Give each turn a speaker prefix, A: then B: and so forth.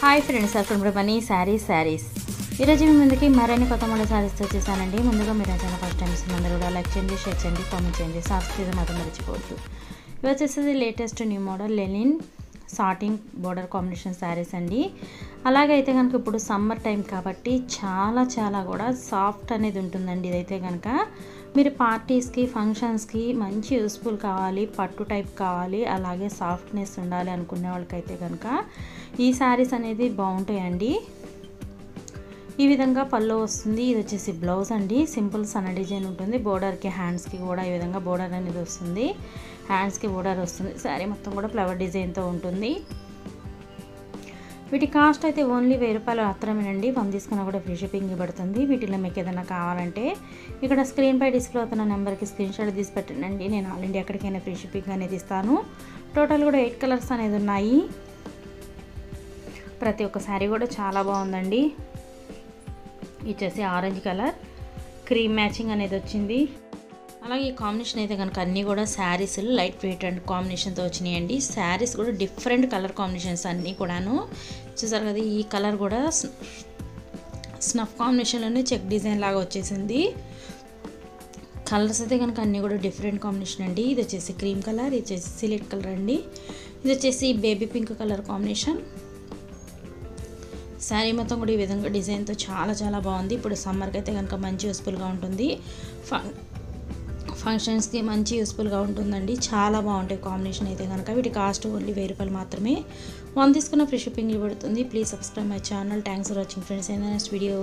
A: Hi friends, welcome to money saris. ఈరోజు మీ ముందుకి మరిన్ని కొత్త మోడల్ శారీస్తో వచ్చేసానండి. ముందుగా మీరు ఏదైనా ఫస్ట్ టైమ్స్ అందరూ కూడా లైక్ చేయండి, షేర్ చేయండి, కామెంట్ చేయండి, సబ్స్క్రైబ్ మాత్రం మర్చిపోవద్దు. ఇవి వచ్చేసి latest new model linen satin border combination saris అండి. అలాగైతే కనుక ఇప్పుడు సమ్మర్ టైం కాబట్టి చాలా కూడా సాఫ్ట్ అనేది ఉంటుందండి. ఇదైతే కనుక మీరు పార్టీస్కి ఫంక్షన్స్కి మంచి యూస్ఫుల్ కావాలి, పట్టు టైప్ కావాలి, అలాగే సాఫ్ట్నెస్ ఉండాలి అనుకునే వాళ్ళకైతే కనుక ఈ శారీస్ అనేది బాగుంటాయండి. ఈ విధంగా పళ్ళు వస్తుంది. ఇది వచ్చేసి బ్లౌజ్ అండి. సింపుల్ సన్న డిజైన్ ఉంటుంది. బోర్డర్కి హ్యాండ్స్కి కూడా ఈ విధంగా బోర్డర్ అనేది వస్తుంది. హ్యాండ్స్కి బోర్డర్ వస్తుంది. శారీ మొత్తం కూడా ఫ్లవర్ డిజైన్తో ఉంటుంది. వీటి కాస్ట్ అయితే ఓన్లీ 1000 రూపాయలు మాత్రమేనండి. 1 తీసుకున్నా కూడా ఫ్రీ షిప్పింగ్ పడుతుంది. వీటిలో మీకు ఏదైనా కావాలంటే ఇక్కడ స్క్రీన్పై డిస్ప్లే అవుతున్న నెంబర్కి స్క్రీన్ షాట్ తీసి పెట్టండి. నేను ఆల్ ఇండియా ఎక్కడికైనా ఫ్రీ షిప్పింగ్ అనేది ఇస్తాను. టోటల్ కూడా 8 కలర్స్ అనేది ఉన్నాయి. ప్రతి ఒక్క శారీ కూడా చాలా బాగుందండి. ఇచ్చేసి ఆరెంజ్ కలర్ క్రీమ్ మ్యాచింగ్ అనేది వచ్చింది. అలాగే ఈ కాంబినేషన్ అయితే కనుక అన్నీ కూడా శారీస్ లైట్ వెయిట్ అండ్ కాంబినేషన్తో వచ్చినాయండి. శారీస్ కూడా డిఫరెంట్ కలర్ కాంబినేషన్స్ అన్నీ కూడాను చూసారు కదా. ఈ కలర్ కూడా స్నఫ్ కాంబినేషన్లోనే చెక్ డిజైన్ లాగా వచ్చేసింది. కలర్స్ అయితే కనుక అన్నీ కూడా డిఫరెంట్ కాంబినేషన్ అండి. ఇది వచ్చేసి క్రీమ్ కలర్, ఇది వచ్చేసి సిలెక్ట్ కలర్ అండి, ఇది వచ్చేసి baby pink colour combination. Sari మొత్తం కూడా ఈ విధంగా డిజైన్తో చాలా బాగుంది. ఇప్పుడు సమ్మర్కి అయితే కనుక మంచి యూస్ఫుల్గా ఉంటుంది. ఫంక్షన్స్కి మంచి యూస్ఫుల్గా ఉంటుందండి. చాలా బాగుంటాయి కాంబినేషన్ అయితే కనుక. వీటి కాస్ట్ ఓన్లీ 1000 రూపాయలు మాత్రమే. 1 తీసుకున్న ఫ్రీ షిప్పింగ్ పడుతుంది. Please subscribe my channel. Thanks for watching friends. In the next video.